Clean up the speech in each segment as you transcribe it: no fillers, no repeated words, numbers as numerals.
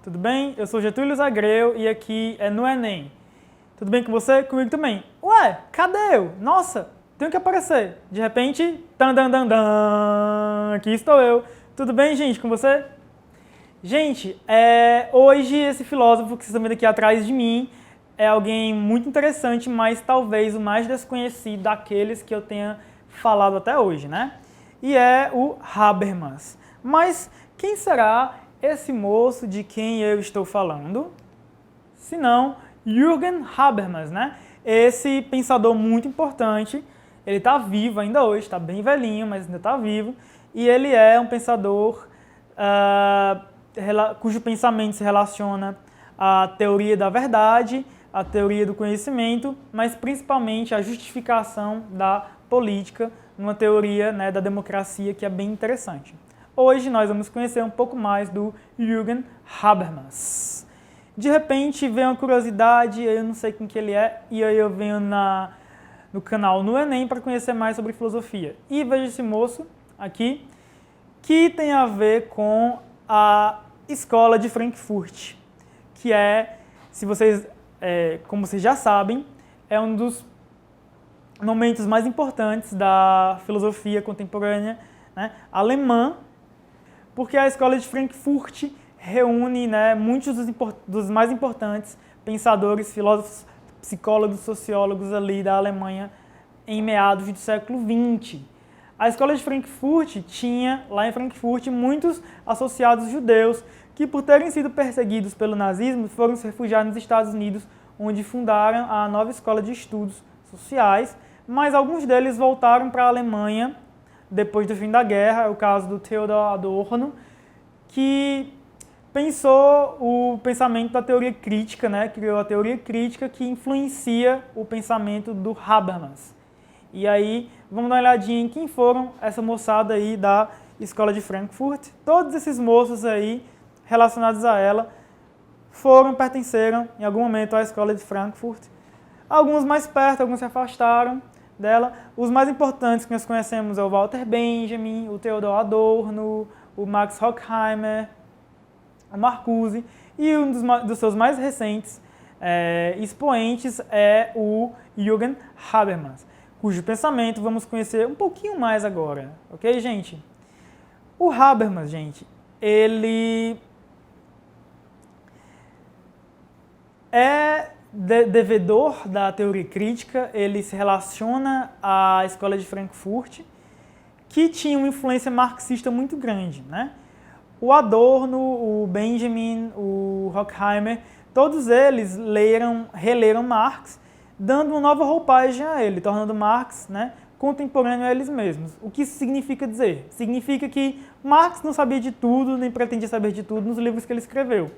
Tudo bem? Eu sou Getúlio Zagreu e aqui é no Enem. Tudo bem com você? Comigo também. Ué, cadê eu? Nossa, tenho que aparecer. De repente, tan dan dan dan, aqui estou eu. Tudo bem, gente, com você? Gente, hoje esse filósofo que vocês estão vendo aqui atrás de mim é alguém muito interessante, mas talvez o mais desconhecido daqueles que eu tenha falado até hoje, né? E é o Habermas. Mas quem será esse moço de quem eu estou falando? Se não, Jürgen Habermas, né? Esse pensador muito importante, ele está vivo ainda hoje, está bem velhinho, mas ainda está vivo, e ele é um pensador cujo pensamento se relaciona à teoria da verdade, à teoria do conhecimento, mas principalmente à justificação da política, numa teoria, né, da democracia que é bem interessante. Hoje nós vamos conhecer um pouco mais do Jürgen Habermas. De repente vem uma curiosidade, eu não sei quem que ele é, e aí eu venho no canal no Enem para conhecer mais sobre filosofia. E vejo esse moço aqui, que tem a ver com a Escola de Frankfurt, que é, como vocês já sabem, é um dos momentos mais importantes da filosofia contemporânea, né, alemã, porque a Escola de Frankfurt reúne, né, muitos dos mais importantes pensadores, filósofos, psicólogos, sociólogos ali da Alemanha em meados do século XX. A Escola de Frankfurt tinha, lá em Frankfurt, muitos associados judeus que, por terem sido perseguidos pelo nazismo, foram se refugiar nos Estados Unidos, onde fundaram a nova Escola de Estudos Sociais, mas alguns deles voltaram para a Alemanha depois do fim da guerra. É o caso do Theodor Adorno, que pensou o pensamento da teoria crítica, né? Criou a teoria crítica que influencia o pensamento do Habermas. E aí, vamos dar uma olhadinha em quem foram essa moçada aí da Escola de Frankfurt. Todos esses moços aí, relacionados a ela, pertenceram em algum momento à Escola de Frankfurt. Alguns mais perto, alguns se afastaram dela. Os mais importantes que nós conhecemos é o Walter Benjamin, o Theodor Adorno, o Max Horkheimer, o Marcuse, e um dos seus mais recentes expoentes é o Jürgen Habermas, cujo pensamento vamos conhecer um pouquinho mais agora, ok, gente? O Habermas, gente, ele é devedor da teoria crítica, ele se relaciona à Escola de Frankfurt, que tinha uma influência marxista muito grande, né? O Adorno, o Benjamin, o Horkheimer, todos eles releram Marx, dando uma nova roupagem a ele, tornando Marx, né, contemporâneo a eles mesmos. O que isso significa dizer? Significa que Marx não sabia de tudo, nem pretendia saber de tudo nos livros que ele escreveu.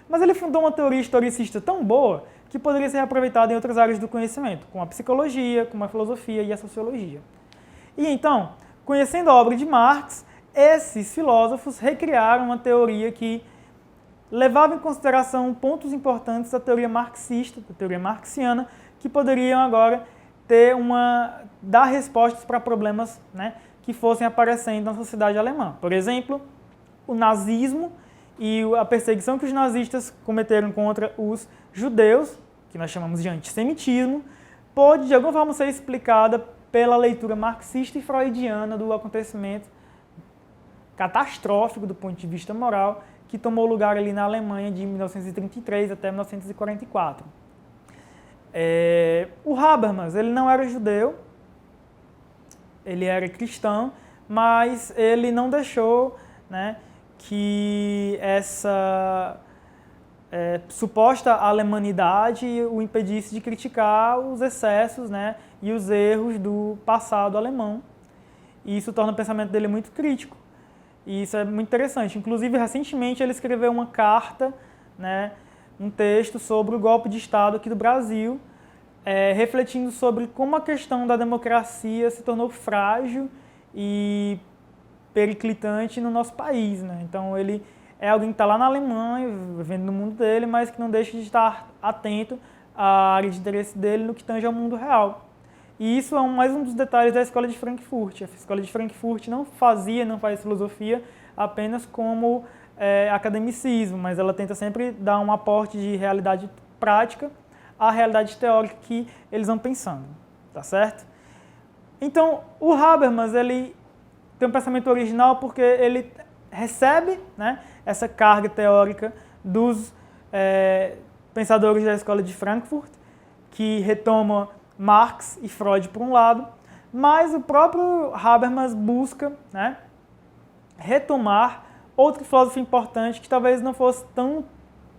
Mas ele fundou uma teoria historicista tão boa que poderia ser aproveitada em outras áreas do conhecimento, como a psicologia, como a filosofia e a sociologia. E então, conhecendo a obra de Marx, esses filósofos recriaram uma teoria que levava em consideração pontos importantes da teoria marxista, da teoria marxiana, que poderiam agora dar respostas para problemas, né, que fossem aparecendo na sociedade alemã. Por exemplo, o nazismo e a perseguição que os nazistas cometeram contra os judeus, que nós chamamos de antissemitismo, pode de alguma forma ser explicada pela leitura marxista e freudiana do acontecimento catastrófico do ponto de vista moral que tomou lugar ali na Alemanha de 1933 até 1944. O Habermas, ele não era judeu, ele era cristão, mas ele não deixou, né, que essa suposta alemanidade o impedisse de criticar os excessos, né, e os erros do passado alemão. E isso torna o pensamento dele muito crítico. E isso é muito interessante. Inclusive, recentemente, ele escreveu uma carta, né, um texto sobre o golpe de Estado aqui do Brasil, refletindo sobre como a questão da democracia se tornou frágil e periclitante no nosso país, né? Então, ele é alguém que está lá na Alemanha, vivendo no mundo dele, mas que não deixa de estar atento à área de interesse dele no que tange ao mundo real. E isso é mais um dos detalhes da Escola de Frankfurt. A Escola de Frankfurt não faz filosofia apenas como academicismo, mas ela tenta sempre dar um aporte de realidade prática à realidade teórica que eles vão pensando, tá certo? Então, o Habermas, ele tem um pensamento original porque ele recebe, né, essa carga teórica dos pensadores da Escola de Frankfurt, que retoma Marx e Freud por um lado, mas o próprio Habermas busca, né, retomar outro filósofo importante que talvez não fosse tão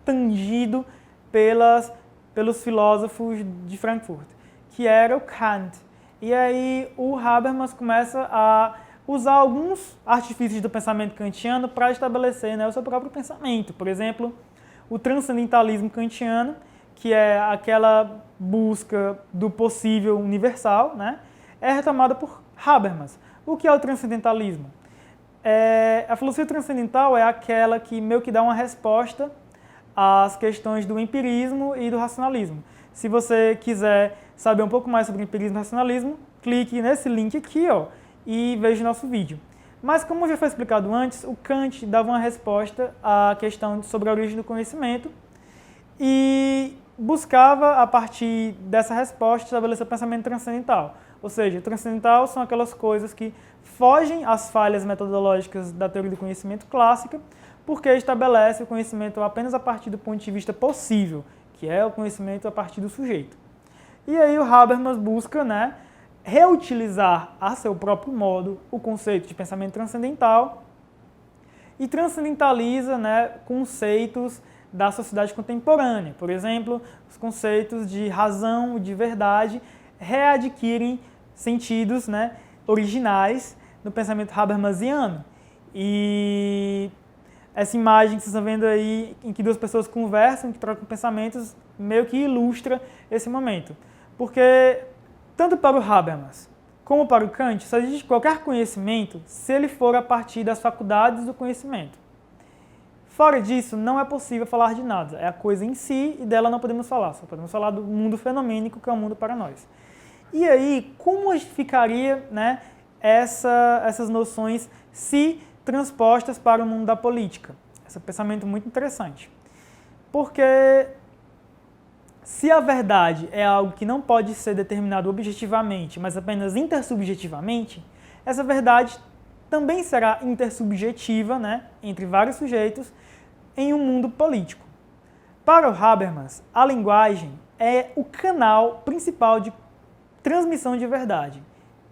tangido pelos filósofos de Frankfurt, que era o Kant. E aí o Habermas começa a usar alguns artifícios do pensamento kantiano para estabelecer, né, o seu próprio pensamento. Por exemplo, o transcendentalismo kantiano, que é aquela busca do possível universal, né, é retomado por Habermas. O que é o transcendentalismo? A filosofia transcendental é aquela que meio que dá uma resposta às questões do empirismo e do racionalismo. Se você quiser saber um pouco mais sobre empirismo e racionalismo, clique nesse link aqui, ó, e veja o nosso vídeo. Mas como já foi explicado antes, o Kant dava uma resposta à questão sobre a origem do conhecimento e buscava, a partir dessa resposta, estabelecer o pensamento transcendental. Ou seja, transcendental são aquelas coisas que fogem às falhas metodológicas da teoria do conhecimento clássica, porque estabelece o conhecimento apenas a partir do ponto de vista possível, que é o conhecimento a partir do sujeito. E aí o Habermas busca, né, reutilizar a seu próprio modo o conceito de pensamento transcendental e transcendentaliza, né, conceitos da sociedade contemporânea. Por exemplo, os conceitos de razão e de verdade readquirem sentidos, né, originais no pensamento habermasiano. E essa imagem que vocês estão vendo aí, em que duas pessoas conversam, que trocam pensamentos, meio que ilustra esse momento. Porque, tanto para o Habermas como para o Kant, só existe qualquer conhecimento se ele for a partir das faculdades do conhecimento. Fora disso, não é possível falar de nada. É a coisa em si e dela não podemos falar. Só podemos falar do mundo fenomênico, que é o mundo para nós. E aí, como ficaria, né, essas noções se transpostas para o mundo da política? Esse é um pensamento muito interessante. Porque se a verdade é algo que não pode ser determinado objetivamente, mas apenas intersubjetivamente, essa verdade também será intersubjetiva, né, entre vários sujeitos, em um mundo político. Para o Habermas, a linguagem é o canal principal de transmissão de verdade,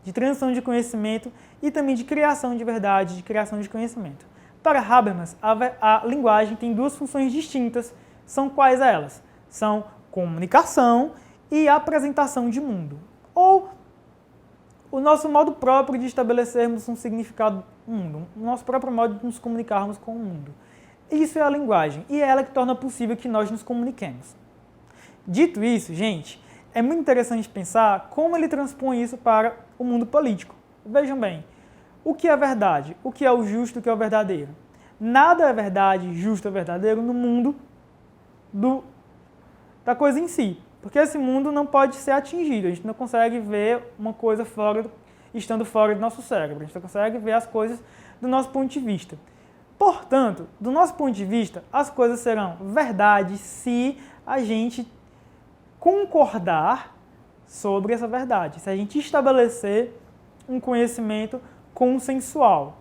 de transmissão de conhecimento e também de criação de verdade, de criação de conhecimento. Para Habermas, a linguagem tem duas funções distintas. São quais elas? São comunicação e apresentação de mundo. Ou o nosso modo próprio de estabelecermos um significado do mundo, o nosso próprio modo de nos comunicarmos com o mundo. Isso é a linguagem, e é ela que torna possível que nós nos comuniquemos. Dito isso, gente, é muito interessante pensar como ele transpõe isso para o mundo político. Vejam bem, o que é verdade? O que é o justo? O que é o verdadeiro? Nada é verdade, justo ou verdadeiro no mundo da coisa em si. Porque esse mundo não pode ser atingido, a gente não consegue ver uma coisa estando fora do nosso cérebro, a gente não consegue ver as coisas do nosso ponto de vista. Portanto, do nosso ponto de vista, as coisas serão verdade se a gente concordar sobre essa verdade, se a gente estabelecer um conhecimento consensual.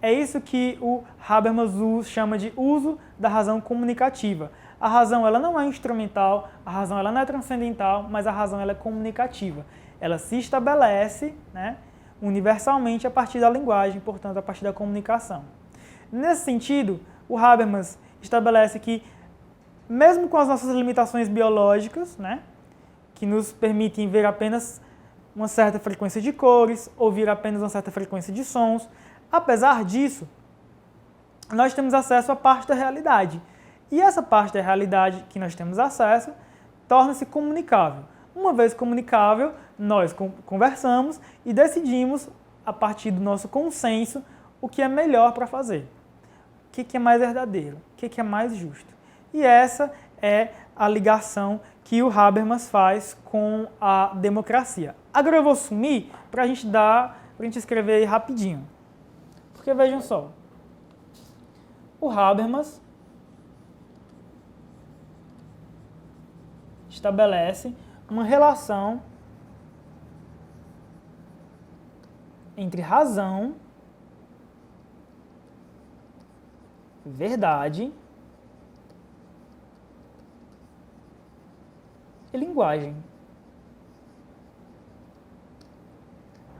É isso que o Habermas chama de uso da razão comunicativa. A razão ela não é instrumental, a razão ela não é transcendental, mas a razão ela é comunicativa. Ela se estabelece, né, universalmente a partir da linguagem, portanto, a partir da comunicação. Nesse sentido, o Habermas estabelece que, mesmo com as nossas limitações biológicas, né, que nos permitem ver apenas uma certa frequência de cores, ouvir apenas uma certa frequência de sons, apesar disso, nós temos acesso a parte da realidade. E essa parte da realidade que nós temos acesso torna-se comunicável. Uma vez comunicável, nós conversamos e decidimos, a partir do nosso consenso, o que é melhor para fazer. O que é mais verdadeiro, o que é mais justo. E essa é a ligação que o Habermas faz com a democracia. Agora eu vou sumir para a gente escrever aí rapidinho. Porque vejam só, o o Habermas estabelece uma relação entre razão, verdade e linguagem.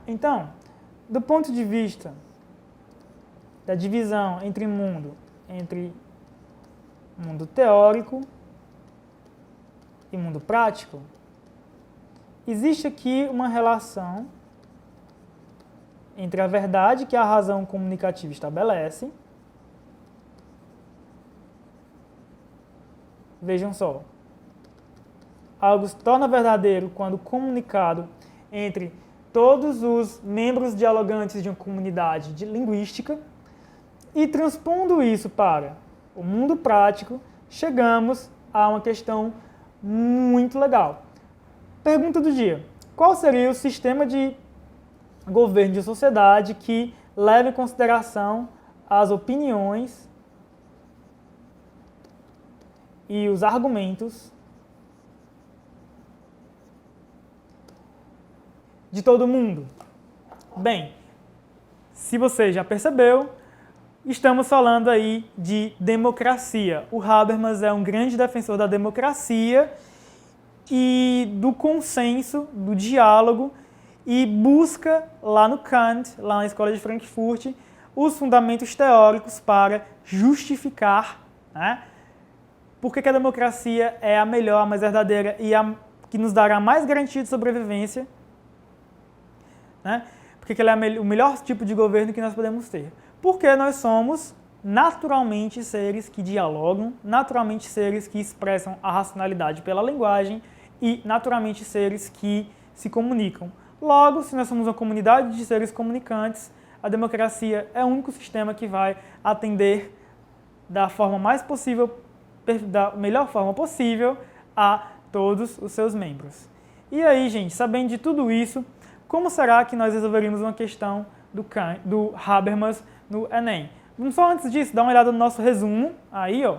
Então, do ponto de vista da divisão entre mundo teórico e mundo prático, existe aqui uma relação entre a verdade que a razão comunicativa estabelece. Vejam só, algo se torna verdadeiro quando comunicado entre todos os membros dialogantes de uma comunidade linguística, e transpondo isso para o mundo prático, chegamos a uma questão muito legal. Pergunta do dia: qual seria o sistema de governo de sociedade que leva em consideração as opiniões e os argumentos de todo mundo? Bem, se você já percebeu, estamos falando aí de democracia. O Habermas é um grande defensor da democracia e do consenso, do diálogo, e busca lá no Kant, lá na Escola de Frankfurt, os fundamentos teóricos para justificar, né, por que a democracia é a melhor, a mais verdadeira e a que nos dará mais garantia de sobrevivência, né, porque ela é o melhor tipo de governo que nós podemos ter. Porque nós somos naturalmente seres que dialogam, naturalmente seres que expressam a racionalidade pela linguagem e naturalmente seres que se comunicam. Logo, se nós somos uma comunidade de seres comunicantes, a democracia é o único sistema que vai atender da melhor forma possível a todos os seus membros. E aí, gente, sabendo de tudo isso, como será que nós resolveríamos uma questão do Habermas no Enem? Vamos só antes disso dar uma olhada no nosso resumo. Aí, ó.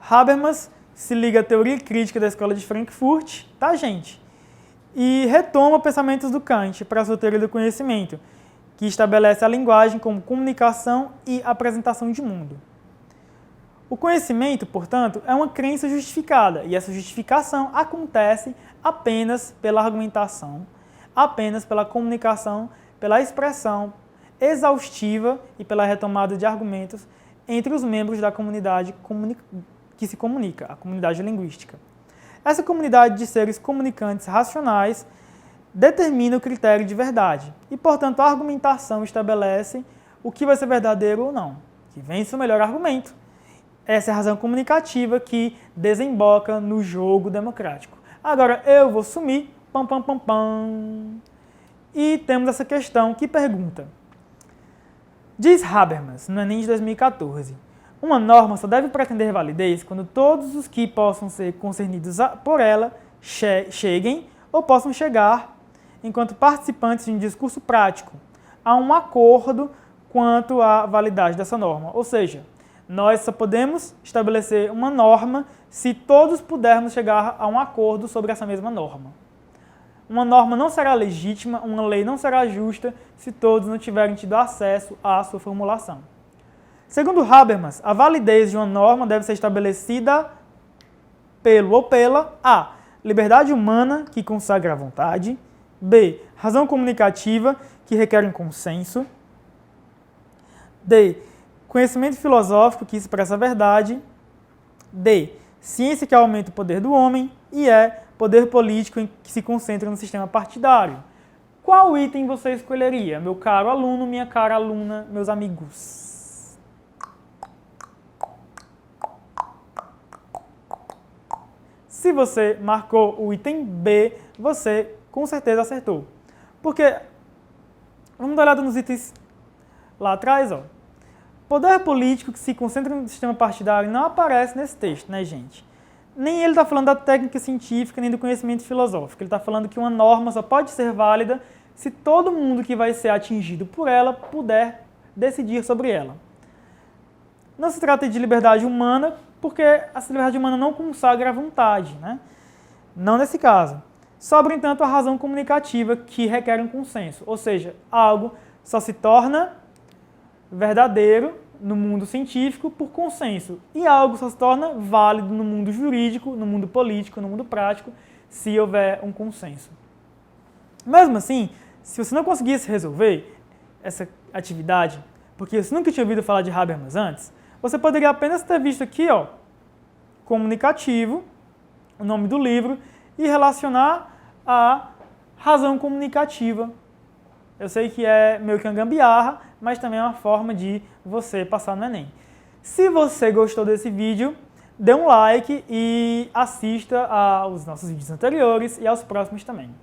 Habermas se liga à teoria crítica da Escola de Frankfurt, tá, gente? E retoma pensamentos do Kant para a sua teoria do conhecimento, que estabelece a linguagem como comunicação e apresentação de mundo. O conhecimento, portanto, é uma crença justificada, e essa justificação acontece apenas pela argumentação, apenas pela comunicação, pela expressão exaustiva e pela retomada de argumentos entre os membros da comunidade que se comunica, a comunidade linguística. Essa comunidade de seres comunicantes racionais determina o critério de verdade e, portanto, a argumentação estabelece o que vai ser verdadeiro ou não, que vence o melhor argumento. Essa é a razão comunicativa que desemboca no jogo democrático. Agora eu vou sumir, pam, pam, pam, pam. E temos essa questão que pergunta: diz Habermas, no Enem de 2014, uma norma só deve pretender validez quando todos os que possam ser concernidos por ela cheguem ou possam chegar, enquanto participantes de um discurso prático, a um acordo quanto à validade dessa norma. Ou seja, nós só podemos estabelecer uma norma se todos pudermos chegar a um acordo sobre essa mesma norma. Uma norma não será legítima, uma lei não será justa se todos não tiverem tido acesso à sua formulação. Segundo Habermas, a validez de uma norma deve ser estabelecida pelo ou pela a. liberdade humana, que consagra a vontade, b. razão comunicativa, que requer um consenso, d. conhecimento filosófico, que expressa a verdade, d. ciência que aumenta o poder do homem, e e. poder político que se concentra no sistema partidário. Qual item você escolheria, meu caro aluno, minha cara aluna, meus amigos? Se você marcou o item B, você com certeza acertou. Porque, vamos dar uma olhada nos itens lá atrás, ó. Poder político que se concentra no sistema partidário não aparece nesse texto, né, gente? Nem ele está falando da técnica científica, nem do conhecimento filosófico. Ele está falando que uma norma só pode ser válida se todo mundo que vai ser atingido por ela puder decidir sobre ela. Não se trata de liberdade humana, porque essa liberdade humana não consagra a vontade, né? Não nesse caso. Sobra, entanto, a razão comunicativa, que requer um consenso, ou seja, algo só se torna verdadeiro no mundo científico por consenso, e algo só se torna válido no mundo jurídico, no mundo político, no mundo prático, se houver um consenso. Mesmo assim, se você não conseguisse resolver essa atividade, porque você nunca tinha ouvido falar de Habermas antes, você poderia apenas ter visto aqui, ó, comunicativo, o nome do livro, e relacionar a razão comunicativa. Eu sei que é meio que uma gambiarra, mas também é uma forma de você passar no Enem. Se você gostou desse vídeo, dê um like e assista aos nossos vídeos anteriores e aos próximos também.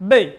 B.